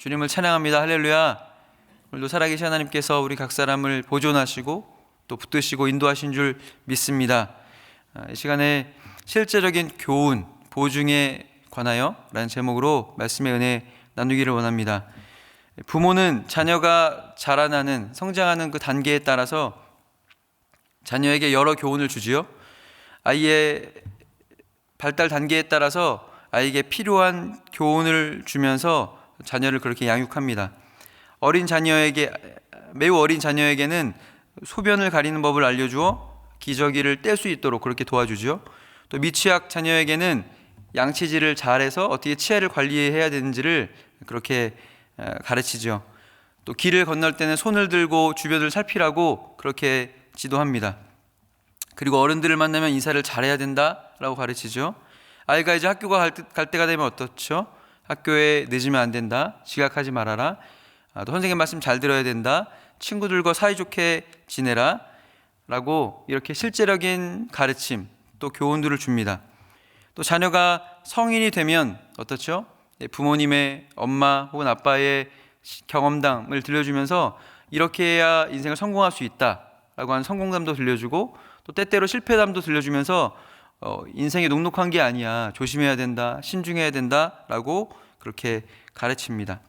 주님을 찬양합니다. 할렐루야. 오늘도 살아계신 하나님께서 우리 각 사람을 보존하시고 또 붙드시고 인도하신 줄 믿습니다. 이 시간에 실제적인 교훈, 보증에 관하여 라는 제목으로 말씀의 은혜 나누기를 원합니다. 부모는 자녀가 자라나는, 성장하는 그 단계에 따라서 자녀에게 여러 교훈을 주지요. 아이의 발달 단계에 따라서 아이에게 필요한 교훈을 주면서 자녀를 그렇게 양육합니다. 매우 어린 자녀에게는 소변을 가리는 법을 알려주어 기저귀를 뗄 수 있도록 그렇게 도와주죠. 또 미취학 자녀에게는 양치질을 잘해서 어떻게 치아를 관리해야 되는지를 그렇게 가르치죠. 또 길을 건널 때는 손을 들고 주변을 살피라고 그렇게 지도합니다. 그리고 어른들을 만나면 인사를 잘해야 된다라고 가르치죠. 아이가 이제 학교 갈 때가 되면 어떻죠? 학교에 늦으면 안 된다, 지각하지 말아라, 또 선생님 말씀 잘 들어야 된다, 친구들과 사이좋게 지내라 라고 이렇게 실제적인 가르침, 또 교훈들을 줍니다. 또 자녀가 성인이 되면 어떻죠? 부모님의, 엄마 혹은 아빠의 경험담을 들려주면서 이렇게 해야 인생을 성공할 수 있다 라고 하는 성공담도 들려주고, 또 때때로 실패담도 들려주면서 인생이 녹록한 게 아니야, 조심해야 된다, 신중해야 된다 라고 그렇게 가르칩니다.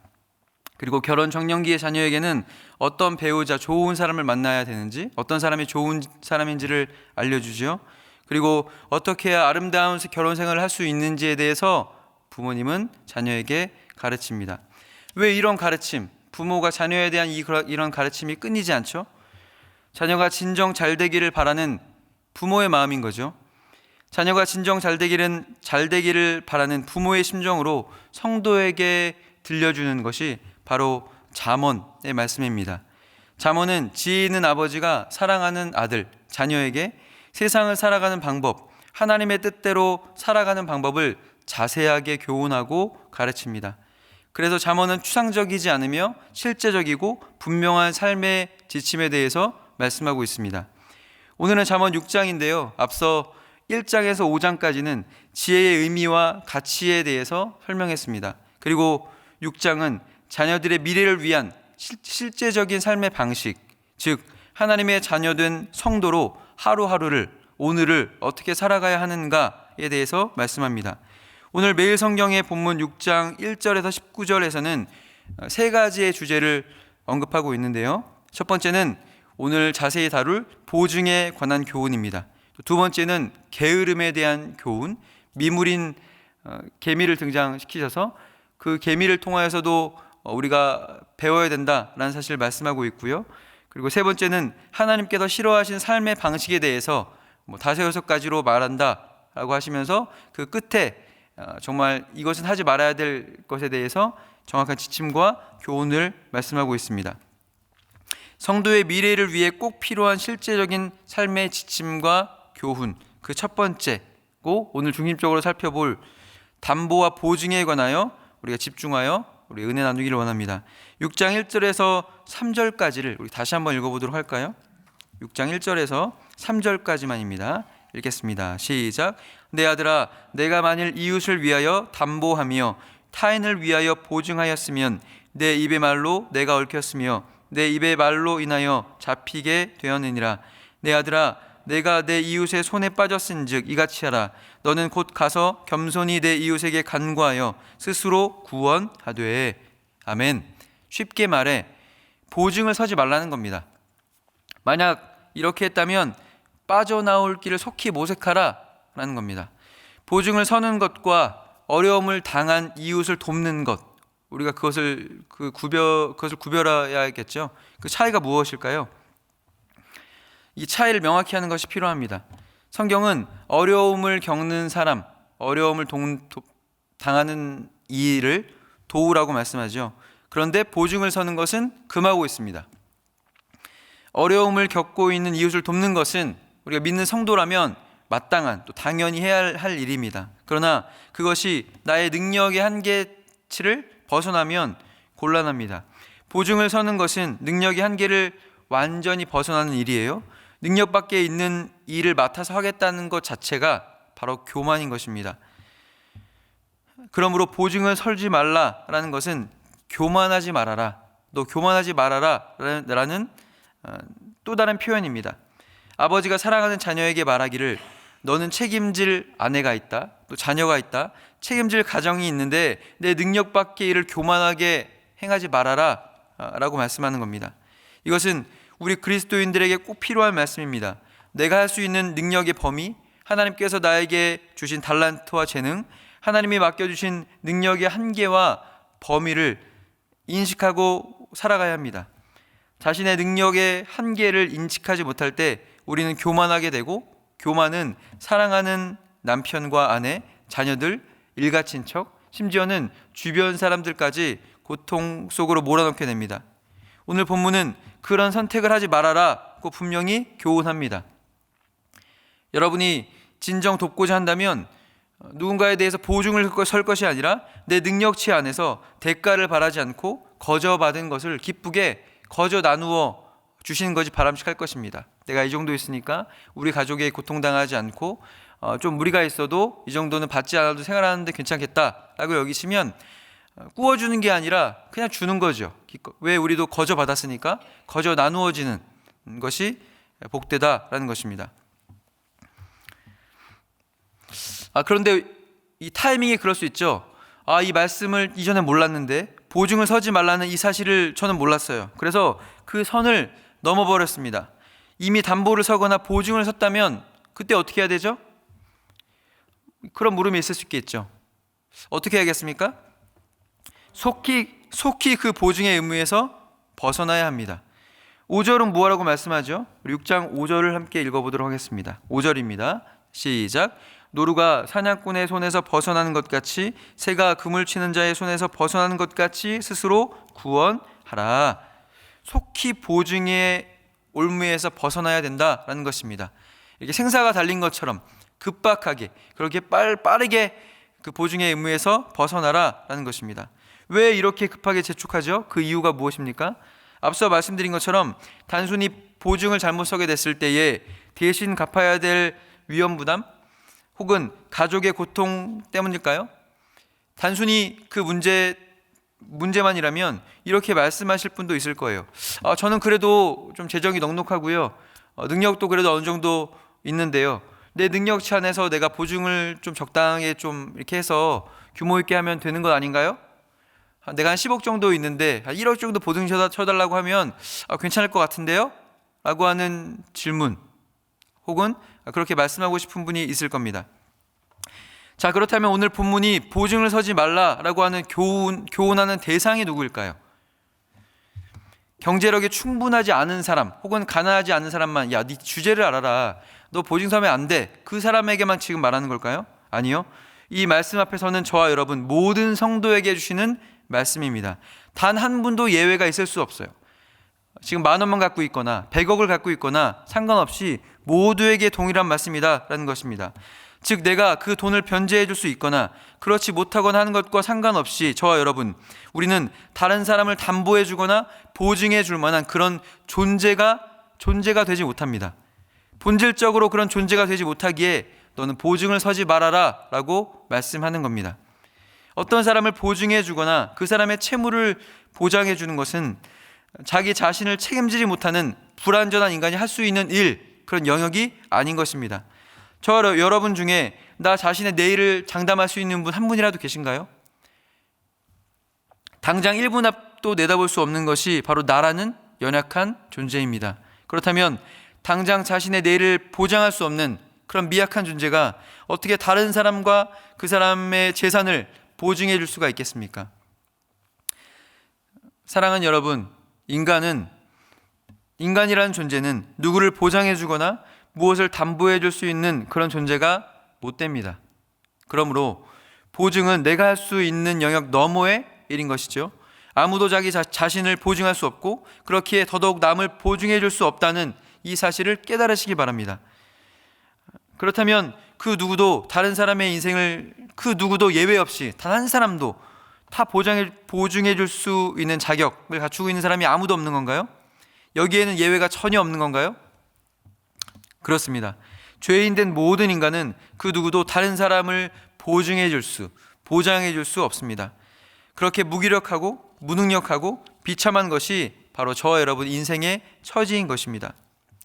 그리고 결혼 정년기의 자녀에게는 어떤 배우자, 좋은 사람을 만나야 되는지, 어떤 사람이 좋은 사람인지를 알려주죠. 그리고 어떻게 해야 아름다운 결혼 생활을 할 수 있는지에 대해서 부모님은 자녀에게 가르칩니다. 왜 이런 가르침, 부모가 자녀에 대한 이런 가르침이 끊이지 않죠? 자녀가 진정 잘 되기를 바라는 부모의 마음인 거죠. 자녀가 진정 잘 되기를 바라는 부모의 심정으로 성도에게 들려주는 것이 바로 잠언의 말씀입니다. 잠언은 지혜 있는 아버지가 사랑하는 아들, 자녀에게 세상을 살아가는 방법, 하나님의 뜻대로 살아가는 방법을 자세하게 교훈하고 가르칩니다. 그래서 잠언은 추상적이지 않으며 실제적이고 분명한 삶의 지침에 대해서 말씀하고 있습니다. 오늘은 잠언 6장인데요. 앞서 1장에서 5장까지는 지혜의 의미와 가치에 대해서 설명했습니다. 그리고 6장은 자녀들의 미래를 위한 실제적인 삶의 방식, 즉 하나님의 자녀된 성도로 하루하루를, 오늘을 어떻게 살아가야 하는가에 대해서 말씀합니다. 오늘 매일 성경의 본문 6장 1절에서 19절에서는 세 가지의 주제를 언급하고 있는데요. 첫 번째는 오늘 자세히 다룰 보증에 관한 교훈입니다. 두 번째는 게으름에 대한 교훈, 미물인 계미를 등장시키셔서 그 계미를 통하여서도 우리가 배워야 된다라는 사실을 말씀하고 있고요. 그리고 세 번째는 하나님께서 싫어하신 삶의 방식에 대해서 5-6가지로 말한다라고 하시면서 그 끝에 정말 이것은 하지 말아야 될 것에 대해서 정확한 지침과 교훈을 말씀하고 있습니다. 성도의 미래를 위해 꼭 필요한 실제적인 삶의 지침과 교훈, 그 첫 번째고 오늘 중심적으로 살펴볼 담보와 보증에 관하여 우리가 집중하여 우리 은혜 나누기를 원합니다. 6장 1절에서 3절까지를 우리 다시 한번 읽어보도록 할까요? 6장 1절에서 3절까지만입니다. 읽겠습니다. 시작. 내 아들아, 내가 만일 이웃을 위하여 담보하며 타인을 위하여 보증하였으면 내 입의 말로 내가 얽혔으며 내 입의 말로 인하여 잡히게 되었느니라. 내 아들아, 내가 내 이웃의 손에 빠졌은즉 이같이 하라. 너는 곧 가서 겸손히 내 이웃에게 간구하여 스스로 구원하되. 아멘. 쉽게 말해 보증을 서지 말라는 겁니다. 만약 이렇게 했다면 빠져나올 길을 속히 모색하라 라는 겁니다. 보증을 서는 것과 어려움을 당한 이웃을 돕는 것, 우리가 그것을 구별해야겠죠. 그 차이가 무엇일까요? 이 차이를 명확히 하는 것이 필요합니다. 성경은 어려움을 겪는 사람, 어려움을 당하는 이를 도우라고 말씀하죠. 그런데 보증을 서는 것은 금하고 있습니다. 어려움을 겪고 있는 이웃을 돕는 것은 우리가 믿는 성도라면 마땅한, 또 당연히 해야 할 일입니다. 그러나 그것이 나의 능력의 한계치를 벗어나면 곤란합니다. 보증을 서는 것은 능력의 한계를 완전히 벗어나는 일이에요. 능력 밖에 있는 일을 맡아서 하겠다는 것 자체가 바로 교만인 것입니다. 그러므로 보증을 설지 말라라는 것은 교만하지 말아라, 너 교만하지 말아라 라는 또 다른 표현입니다. 아버지가 사랑하는 자녀에게 말하기를 너는 책임질 아내가 있다, 또 자녀가 있다, 책임질 가정이 있는데 내 능력 밖의 일을 교만하게 행하지 말아라 라고 말씀하는 겁니다. 이것은 우리 그리스도인들에게 꼭 필요한 말씀입니다. 내가 할 수 있는 능력의 범위, 하나님께서 나에게 주신 달란트와 재능, 하나님이 맡겨주신 능력의 한계와 범위를 인식하고 살아가야 합니다. 자신의 능력의 한계를 인식하지 못할 때 우리는 교만하게 되고, 교만은 사랑하는 남편과 아내, 자녀들, 일가친척, 심지어는 주변 사람들까지 고통 속으로 몰아넣게 됩니다. 오늘 본문은 그런 선택을 하지 말아라고 분명히 교훈합니다. 여러분이 진정 돕고자 한다면 누군가에 대해서 보증을 설 것이 아니라 내 능력치 안에서 대가를 바라지 않고 거저 받은 것을 기쁘게 거저 나누어 주시는 것이 바람직할 것입니다. 내가 이 정도 있으니까 우리 가족에 고통당하지 않고 좀 무리가 있어도 이 정도는 받지 않아도 생활하는데 괜찮겠다라고 여기시면 꾸어주는 게 아니라 그냥 주는 거죠. 왜 우리도 거저 받았으니까 거저 나누어지는 것이 복되다라는 것입니다. 그런데 이 타이밍이 그럴 수 있죠. 이 말씀을 이전에 몰랐는데, 보증을 서지 말라는 이 사실을 저는 몰랐어요. 그래서 그 선을 넘어버렸습니다. 이미 담보를 서거나 보증을 섰다면 그때 어떻게 해야 되죠? 그런 물음이 있을 수 있겠죠. 어떻게 해야겠습니까? 속히 그 보증의 의무에서 벗어나야 합니다. 5절은 뭐라고 말씀하죠? 6장 5절을 함께 읽어보도록 하겠습니다. 5절입니다. 시작. 노루가 사냥꾼의 손에서 벗어나는 것 같이 새가 그물 치는 자의 손에서 벗어나는 것 같이 스스로 구원하라. 속히 보증의 올무에서 벗어나야 된다라는 것입니다. 이렇게 생사가 달린 것처럼 급박하게, 그렇게 빠르게 그 보증의 의무에서 벗어나라라는 것입니다. 왜 이렇게 급하게 재촉하죠? 그 이유가 무엇입니까? 앞서 말씀드린 것처럼 단순히 보증을 잘못 서게 됐을 때에 대신 갚아야 될 위험 부담 혹은 가족의 고통 때문일까요? 단순히 그 문제만이라면 이렇게 말씀하실 분도 있을 거예요. 저는 그래도 좀 재정이 넉넉하고요, 능력도 그래도 어느 정도 있는데요, 내 능력치 안에서 내가 보증을 좀 적당하게 좀 이렇게 해서 규모 있게 하면 되는 것 아닌가요? 내가 한 10억 정도 있는데 1억 정도 보증 쳐달라고 하면 괜찮을 것 같은데요? 라고 하는 질문 혹은 그렇게 말씀하고 싶은 분이 있을 겁니다. 자, 그렇다면 오늘 본문이 보증을 서지 말라라고 하는 교훈하는 대상이 누구일까요? 경제력이 충분하지 않은 사람 혹은 가난하지 않은 사람만, 야, 네 주제를 알아라, 너 보증 서면 안 돼, 그 사람에게만 지금 말하는 걸까요? 아니요. 이 말씀 앞에서는 저와 여러분 모든 성도에게 주시는 말씀입니다. 단 한 분도 예외가 있을 수 없어요. 지금 10,000원만 갖고 있거나 100억을 갖고 있거나 상관없이 모두에게 동일한 말씀이다라는 것입니다. 즉 내가 그 돈을 변제해 줄 수 있거나 그렇지 못하거나 하는 것과 상관없이 저와 여러분, 우리는 다른 사람을 담보해 주거나 보증해 줄 만한 그런 존재가 되지 못합니다. 본질적으로 그런 존재가 되지 못하기에 너는 보증을 서지 말아라 라고 말씀하는 겁니다. 어떤 사람을 보증해 주거나 그 사람의 채무를 보장해 주는 것은 자기 자신을 책임지지 못하는 불완전한 인간이 할 수 있는 그런 영역이 아닌 것입니다. 저 여러분 중에 나 자신의 내일을 장담할 수 있는 분 한 분이라도 계신가요? 당장 1분 앞도 내다볼 수 없는 것이 바로 나라는 연약한 존재입니다. 그렇다면 당장 자신의 내일을 보장할 수 없는 그런 미약한 존재가 어떻게 다른 사람과 그 사람의 재산을 보증해 줄 수가 있겠습니까? 사랑하는 여러분, 인간이라는 존재는 누구를 보장해 주거나 무엇을 담보해 줄 수 있는 그런 존재가 못 됩니다. 그러므로 보증은 내가 할 수 있는 영역 너머의 일인 것이죠. 아무도 자기 자신을 보증할 수 없고 그렇기에 더더욱 남을 보증해 줄 수 없다는 이 사실을 깨달으시기 바랍니다. 그렇다면 그 누구도 다른 사람의 인생을 그 누구도 예외 없이 단 한 사람도 다 보증해 줄 수 있는 자격을 갖추고 있는 사람이 아무도 없는 건가요? 여기에는 예외가 전혀 없는 건가요? 그렇습니다. 죄인 된 모든 인간은 그 누구도 다른 사람을 보장해 줄 수 없습니다. 그렇게 무기력하고 무능력하고 비참한 것이 바로 저와 여러분 인생의 처지인 것입니다.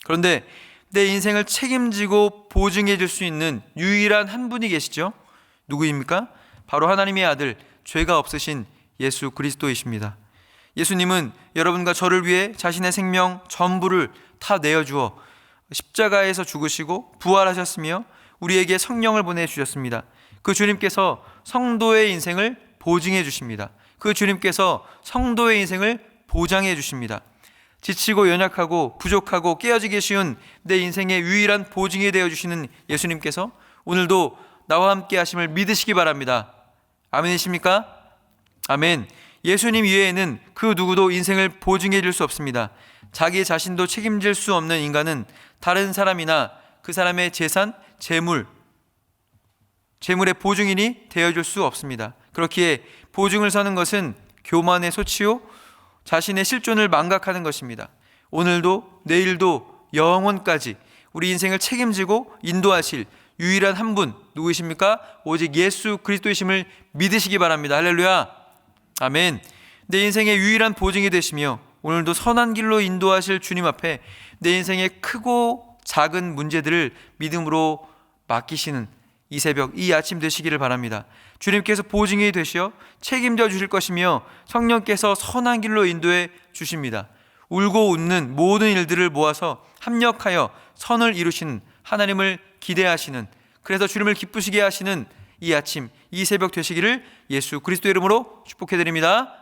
그런데 내 인생을 책임지고 보증해 줄 수 있는 유일한 한 분이 계시죠? 누구입니까? 바로 하나님의 아들, 죄가 없으신 예수 그리스도이십니다. 예수님은 여러분과 저를 위해 자신의 생명 전부를 다 내어주어 십자가에서 죽으시고 부활하셨으며 우리에게 성령을 보내주셨습니다. 그 주님께서 성도의 인생을 보증해 주십니다. 그 주님께서 성도의 인생을 보장해 주십니다. 지치고 연약하고 부족하고 깨어지기 쉬운 내 인생의 유일한 보증이 되어주시는 예수님께서 오늘도 나와 함께 하심을 믿으시기 바랍니다. 아멘이십니까? 아멘. 예수님 이외에는 그 누구도 인생을 보증해 줄 수 없습니다. 자기 자신도 책임질 수 없는 인간은 다른 사람이나 그 사람의 재산, 재물의 보증인이 되어줄 수 없습니다. 그렇기에 보증을 서는 것은 교만의 소치요 자신의 실존을 망각하는 것입니다. 오늘도 내일도 영원까지 우리 인생을 책임지고 인도하실 유일한 한 분 누구이십니까? 오직 예수 그리스도이심을 믿으시기 바랍니다. 할렐루야. 아멘. 내 인생의 유일한 보증이 되시며 오늘도 선한 길로 인도하실 주님 앞에 내 인생의 크고 작은 문제들을 믿음으로 맡기시는 이 새벽, 이 아침 되시기를 바랍니다. 주님께서 보증이 되시어 책임져 주실 것이며 성령께서 선한 길로 인도해 주십니다. 울고 웃는 모든 일들을 모아서 합력하여 선을 이루시는 하나님을 기대하시는, 그래서 주님을 기쁘시게 하시는 이 아침, 이 새벽 되시기를 예수 그리스도의 이름으로 축복해드립니다.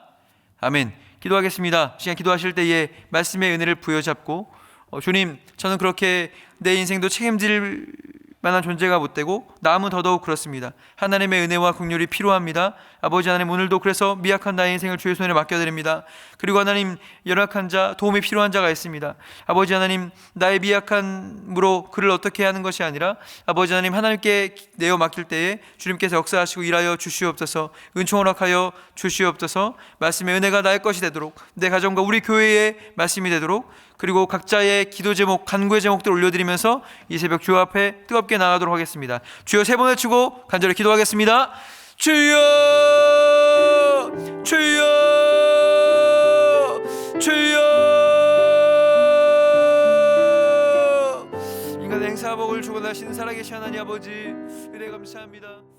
아멘. 기도하겠습니다. 시간 기도하실 때에 말씀의 은혜를 부여잡고 주님, 저는 그렇게 내 인생도 책임질 만한 존재가 못되고 남은 더더욱 그렇습니다. 하나님의 은혜와 긍휼이 필요합니다. 아버지 하나님, 오늘도 그래서 미약한 나의 인생을 주의 손에 맡겨드립니다. 그리고 하나님, 연약한 자, 도움이 필요한 자가 있습니다. 아버지 하나님, 나의 미약함으로 그를 어떻게 하는 것이 아니라 아버지 하나님, 하나님께 내어 맡길 때에 주님께서 역사하시고 일하여 주시옵소서. 은총 허락하여 주시옵소서. 말씀의 은혜가 나의 것이 되도록, 내 가정과 우리 교회의 말씀이 되도록, 그리고 각자의 기도 제목, 간구의 제목들 올려드리면서 이 새벽 주 앞에 뜨겁게 나가도록 하겠습니다. 주여 세 번 외치고 간절히 기도하겠습니다. 주여, 주여, 주여. 인간의 행사복을 주관하시는 살아계신 하나님 아버지, 은혜 감사합니다.